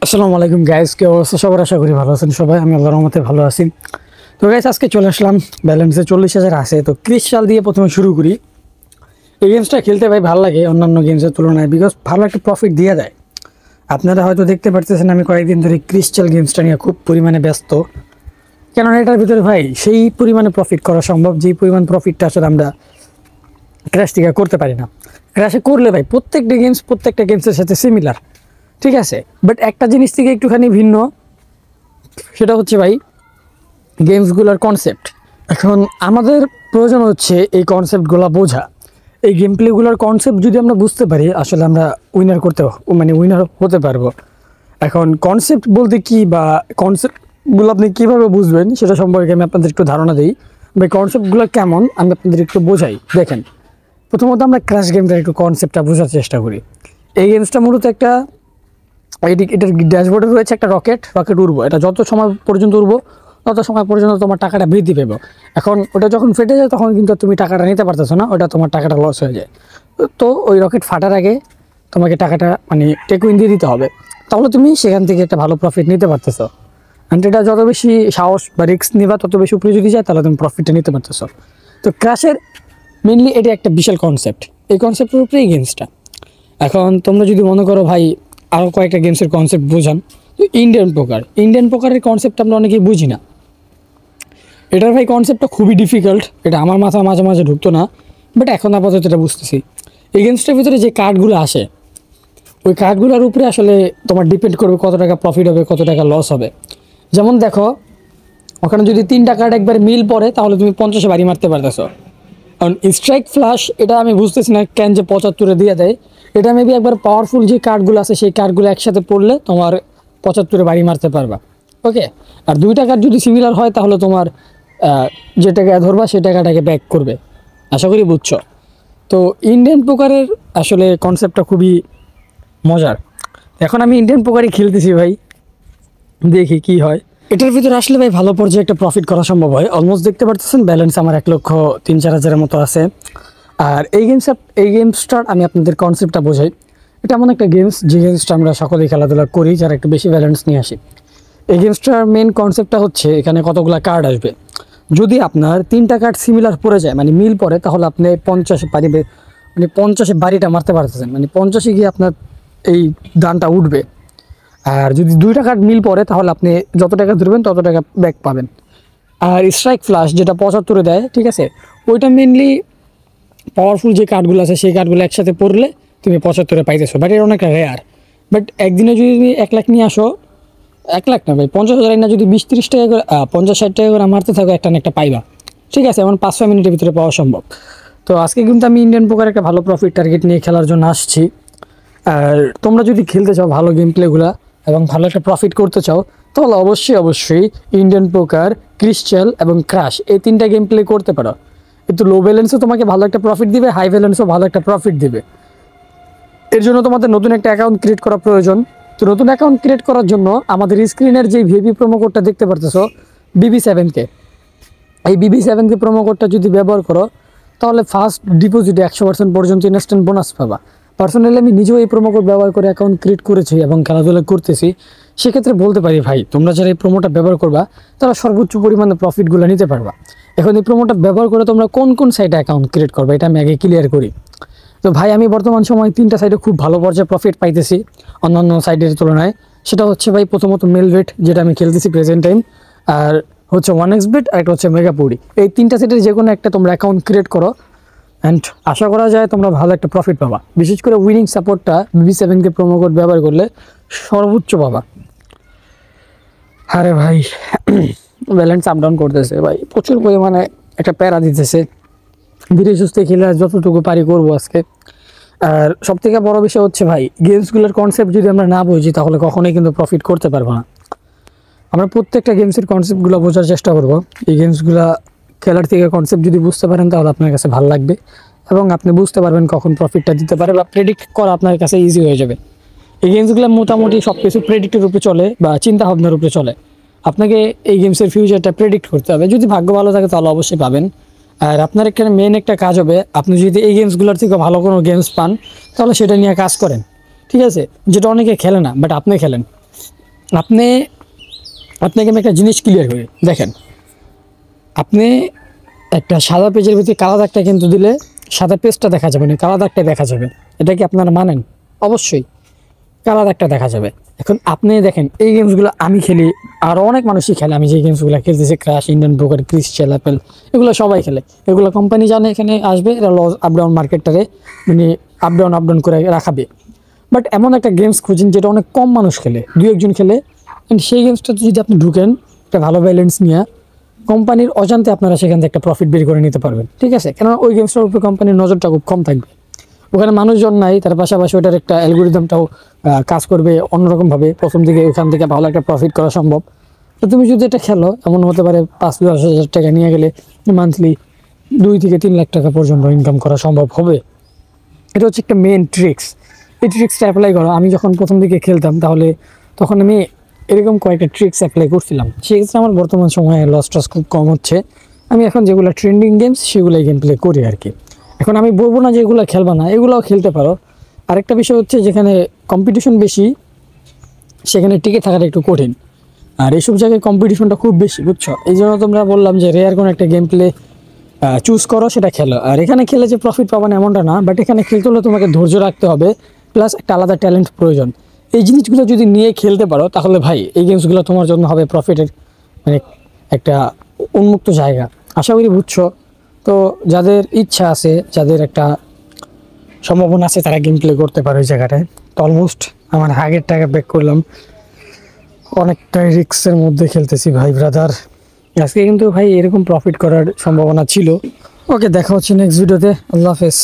আসসালামু আলাইকুম গাইস, কি অবস্থা সবার? আশা করি ভালো আছেন সবাই। আমি আল্লাহর রহমতে ভালো আছি। তো গাইস, আজকে চলে আসলাম। ব্যালেন্সে 40,000 আছে। তো ক্রিস্টাল দিয়ে প্রথমে শুরু করি। এই গেমসটা খেলতে ভাই ভালো লাগে অন্যান্য গেমসের তুলনায়, বিকজ ভালো একটা প্রফিট দিয়ে দেয়। আপনারা হয়তো দেখতে পারতেছেন আমি কয়েকদিন ধরে ক্রিস্টাল গেমসটা নিয়ে খুব পরিমাণে ব্যস্ত, কেননা এটার ভিতরে ভাই সেই পরিমাণে প্রফিট করা সম্ভব যেই পরিমাণ প্রফিটটা আসলে আমরা ক্র্যাশ থেকে করতে পারি না। ক্র্যাশে করলে ভাই প্রত্যেকটা গেমসের সাথে সিমিলার, ঠিক আছে, বাট একটা জিনিস থেকে একটুখানি ভিন্ন। সেটা হচ্ছে ভাই গেমসগুলোর কনসেপ্ট। এখন আমাদের প্রয়োজন হচ্ছে এই কনসেপ্টগুলো বোঝা। এই গেম প্লেগুলোর কনসেপ্ট যদি আমরা বুঝতে পারি, আসলে আমরা উইনার হতে পারবো। এখন কনসেপ্ট বলতে কি বা কনসেপ্টগুলো আপনি কীভাবে বুঝবেন সেটা সম্পর্কে আমি আপনাদের একটু ধারণা দিই। বা কনসেপ্টগুলো কেমন আমি আপনাদের একটু বোঝাই। দেখেন, প্রথমত আমরা ক্র্যাশ গেমটার একটু কনসেপ্টটা বোঝার চেষ্টা করি। এই গেমসটা মূলত একটা এটার ড্যাশবোর্ডে রয়েছে একটা রকেট উড়বো। এটা যত সময় পর্যন্ত উড়বো তত সময় পর্যন্ত তোমার টাকাটা বৃদ্ধি পাবে। এখন ওটা যখন ফেটে যায় তখন কিন্তু তুমি টাকাটা নিতে পারতেছো না, ওটা তোমার টাকাটা লস হয়ে যায়। তো ওই রকেট ফাটার আগে তোমাকে টাকাটা টেকুইন দিয়ে দিতে হবে, তাহলে তুমি সেখান থেকে একটা ভালো প্রফিট নিতে পারতেছো। অ্যান্ড এটা যত বেশি সাহস বা রিস্ক নিবা তত বেশি উপরে যদি যায় তাহলে তুমি প্রফিটটা নিতে পারতেছো। তো ক্র্যাশের মেনলি এটা একটা বিশাল কনসেপ্ট। এই কনসেপ্টের উপরেই গেমসটা। এখন তোমরা যদি মনে করো ভাই আরও কয়েকটা গেমসের কনসেপ্ট বোঝান, তো ইন্ডিয়ান পোকারের কনসেপ্ট আমরা অনেকেই বুঝি না। এটার ভাই কনসেপ্টটা খুবই ডিফিকাল্ট, এটা আমার মাথা মাঝে মাঝে ঢুকতো না, বাট এখন আপাতত এটা বুঝতেছি। এই গেমসটার ভিতরে যে কার্ডগুলো আসে, ওই কার্ডগুলোর উপরে আসলে তোমার ডিপেন্ড করবে কত টাকা প্রফিট হবে, কত টাকা লস হবে। যেমন দেখো, ওখানে যদি 3টা কার্ড একবার মিল পড়ে তাহলে তুমি 50-এ বাড়ি মারতে পারতেছো। কারণ স্ট্রাইক ফ্লাশ এটা আমি বুঝতেছি না কেন যে 75-এ দিয়ে দেয়। এটা মেবি একবার পাওয়ারফুল যে কার্ডগুলো আছে সেই কার্ডগুলো একসাথে পড়লে তোমার 75-এ বাড়ি মারতে পারবা। ওকে, আর 2টা কার্ড যদি সিমিলার হয় তাহলে তোমার যে টাকা ধরবা সেই টাকাটাকে ব্যাক করবে। আশা করি বুঝছো। তো ইন্ডিয়ান পোকারের আসলে কনসেপ্টটা খুবই মজার। এখন আমি ইন্ডিয়ান পোকারই খেলতেছি ভাই, দেখি কি হয়। এটার ভিতরে আসলে ভাই ভালো পর্যায়ে একটা প্রফিট করা সম্ভব হয়। অলমোস্ট দেখতে পারতেছেন ব্যালেন্স আমার 1,03,4,000-এর মতো আছে। আর এই গেমসটার আমি আপনাদের কনসেপ্টটা বোঝাই। এটা এমন একটা গেমস যে গেমসটা আমরা সকলেই খেলাধুলা করি যারা একটু বেশি ব্যালেন্স নিয়ে আসি। এই গেমসটার মেন কনসেপ্টটা হচ্ছে এখানে কতগুলো কার্ড আসবে। যদি আপনার 3টা কার্ড সিমিলার পড়ে যায়, মিল পড়ে, তাহলে আপনি 50 বাড়িটা মারতে পারতেছেন। 50-এ গিয়ে আপনার এই দানটা উঠবে। আর যদি 2টা কার্ড মিল পড়ে তাহলে আপনি যত টাকা ধরবেন তত টাকা ব্যাক পাবেন। আর স্ট্রাইক ফ্লাশ যেটা 75-এ দেয়, ঠিক আছে, ওইটা মেনলি পাওয়ারফুল যে কার্ডগুলো আছে সেই কার্ডগুলো একসাথে পড়লে তুমি 75-এ পাইতেছো। বাট এটা অনেক রেয়ার। বাট একদিনে যদি তুমি 1 লাখ নিয়ে আসো, 1 লাখ না ভাই, 50,000 না, যদি 20-30 টাকা করে 50-60 টাকা করে মারতে থাকো একটা না একটা পাইবা। ঠিক আছে, এমন 5-6 মিনিটের ভিতরে পাওয়া সম্ভব। তো আজকে কিন্তু আমি ইন্ডিয়ান পোকার একটা ভালো প্রফিট টার্গেট নিয়ে খেলার জন্য আসছি। আর তোমরা যদি খেলতে চাও ভালো গেম প্লেগুলা এবং ভালো একটা প্রফিট করতে চাও, তাহলে অবশ্যই ইন্ডিয়ান পোকার, ক্রিস্টাল এবং ক্রাশ এই 3টা গেম প্লে করতে পারো। কিন্তু লো ব্যালেন্সও তোমাকে ভালো একটা প্রফিট দিবে, হাই ব্যালেন্সও ভালো একটা প্রফিট দিবে। এর জন্য তোমাদের নতুন একটা অ্যাকাউন্ট ক্রিয়েট করা প্রয়োজন। তো নতুন অ্যাকাউন্ট ক্রিয়েট করার জন্য আমাদের স্ক্রিনের যে ভিভি প্রোমো কোডটা দেখতে পারতেছো, BB7K, এই BB7K প্রোমো কোডটা যদি ব্যবহার করো তাহলে ফার্স্ট ডিপোজিটে 100% পর্যন্ত ইনস্ট্যান্ট বোনাস পাবা। পার্সোনালি আমি নিজেও এই প্রোমো কোড ব্যবহার করে অ্যাকাউন্ট ক্রিয়েট করেছি এবং খেলাধুলা করতেছি। সেক্ষেত্রে বলতে পারি ভাই, তোমরা যারা এই প্রোমোটা ব্যবহার করবা তারা সর্বোচ্চ পরিমাণে প্রফিটগুলো নিতে পারবা। এখন এই প্রোমোটা ব্যবহার করে তোমরা কোন সাইটে অ্যাকাউন্ট ক্রিয়েট করবে এটা আমি আগে ক্লিয়ার করি। তো ভাই আমি বর্তমান সময় 3টা সাইটে খুব ভালো পর্যায়ে প্রফিট পাইতেছি অন্যান্য সাইটের তুলনায়। সেটা হচ্ছে ভাই প্রথমত মেলভেট, যেটা আমি খেলতেছি প্রেজেন্ট টাইম, আর হচ্ছে 1xBet, আর একটা হচ্ছে মেগাপুরি। এই 3টা সাইটের যে কোনো একটা তোমরা অ্যাকাউন্ট ক্রিয়েট করো অ্যান্ড আশা করা যায় তোমরা ভালো একটা প্রফিট পাবা। বিশেষ করে উইনিং সাপোর্টটা BB7K প্রোমো কোড ব্যবহার করলে সর্বোচ্চ পাবা। আরে ভাই ব্যালেন্স আপ ডাউন করতেছে ভাই, প্রচুর পরিমাণে একটা প্যারা দিতেছে। ধীরে সুস্থে খেলে যতটুকু পারি করবো আজকে। আর সবথেকে বড় বিষয় হচ্ছে ভাই, গেমসগুলোর কনসেপ্ট যদি আমরা না বুঝি তাহলে কখনোই কিন্তু প্রফিট করতে পারবো না। আমরা প্রত্যেকটা গেমসের কনসেপ্টগুলো বোঝার চেষ্টা করব। এই গেমসগুলো খেলার থেকে কনসেপ্ট যদি বুঝতে পারেন তাহলে আপনার কাছে ভালো লাগবে এবং আপনি বুঝতে পারবেন কখন প্রফিটটা দিতে পারে বা প্রেডিক্ট করা আপনার কাছে ইজি হয়ে যাবে। এই গেমসগুলো মোটামুটি সব কিছু প্রেডিক্টের উপরে চলে বা চিন্তা ভাবনার উপরে চলে। আপনাকে এই গেমসের ফিউচারটা প্রেডিক্ট করতে হবে। যদি ভাগ্য ভালো থাকে তাহলে অবশ্যই পাবেন। আর আপনার এখানে মেন একটা কাজ হবে, আপনি যদি এই গেমসগুলোর থেকে ভালো কোনো গেমস পান তাহলে সেটা নিয়ে কাজ করেন। ঠিক আছে, যেটা অনেকে খেলে না বাট আপনি খেলেন। আপনি আপনাকে আমি একটা জিনিস ক্লিয়ার করি, দেখেন আপনি একটা সাদা পেজের ভিতরে কালো দাগটা কিন্তু দিলে সাদা পেজটা দেখা যাবে না, কালো দাগটা দেখা যাবে। এটা কি আপনারা মানেন? অবশ্যই কালো দাগটা দেখা যাবে। এখন আপনি দেখেন এই গেমসগুলো আমি খেলি, আরও অনেক মানুষই খেলে। আমি যে গেমসগুলো খেলতেছি, crush, Indian broker, crystal, apple, এগুলো সবাই খেলে। এগুলো কোম্পানি জানে এখানে আসবে, এরা লস আপ ডাউন মার্কেটটারে মানে আপ ডাউন করে রাখাবে। বাট এমন একটা গেমস খুঁজেন যেটা অনেক কম মানুষ খেলে, দু একজন খেলে, and সেই গেমসটাতে যদি আপনি ঢুকেন একটা ভালো ব্যালেন্স নিয়ে, কোম্পানির অজান্তে আপনারা সেখান থেকে একটা প্রফিট বের করে নিতে পারবেন। ঠিক আছে, কেননা ওই গেমসটার উপরে কোম্পানির নজরটা খুব কম থাকবে, ওখানে মানুষজন নাই, তার পাশাপাশি ওটার একটা অ্যালগোরিদমটাও কাজ করবে অন্যরকমভাবে। প্রথম দিকে ওখান থেকে ভালো একটা প্রফিট করা সম্ভব। তো তুমি যদি এটা খেলো, এমন হতে পারে 5-10 হাজার টাকা নিয়ে গেলে মান্থলি 2 থেকে 3 লাখ টাকা পর্যন্ত ইনকাম করা সম্ভব হবে। এটা হচ্ছে একটা মেন ট্রিক্স। এই ট্রিক্সটা অ্যাপ্লাই করো। আমি যখন প্রথম দিকে খেলতাম তাহলে তখন আমি এরকম কয়েকটা ট্রিক্স অ্যাপ্লাই করছিলাম, সেক্ষেত্রে আমার বর্তমান সময়ে লস টস খুব কম হচ্ছে। আমি এখন যেগুলো ট্রেন্ডিং গেমস সেগুলোই গেম প্লে করি আর কি। এখন আমি বলবো না যে এগুলো খেলবা না, এগুলোও খেলতে পারো। আরেকটা বিষয় হচ্ছে যেখানে কম্পিটিশন বেশি সেখানে টিকে থাকাটা একটু কঠিন, আর এইসব জায়গায় কম্পিটিশনটা খুব বেশি, বুঝছো? এই জন্য তোমরা বললাম যে রেয়ার কোনো একটা গেম প্লে চুজ করো, সেটা খেলো। আর এখানে খেলে যে প্রফিট পাবা না এমনটা না, বাট এখানে খেলতে হলে তোমাকে ধৈর্য রাখতে হবে, প্লাস একটা আলাদা ট্যালেন্ট প্রয়োজন। এই জিনিসগুলো যদি নিয়ে খেলতে পারো তাহলে ভাই এই গেমসগুলো তোমার জন্য হবে প্রফিটের মানে একটা উন্মুক্ত জায়গা। আশা করি বুঝছো। তো যাদের ইচ্ছা আছে, যাদের একটা সম্ভাবনা আছে, তারা গেম প্লে করতে পারে ওই জায়গাটায়। তো অলমোস্ট আমার আগের টাকা ব্যাক করলাম, অনেকটাই রিস্কের মধ্যে খেলতেছি ভাই ব্রাদার। আজকে কিন্তু ভাই এরকম প্রফিট করার সম্ভাবনা ছিল। ওকে, দেখা হচ্ছে নেক্সট ভিডিওতে। আল্লাহ হাফেজ।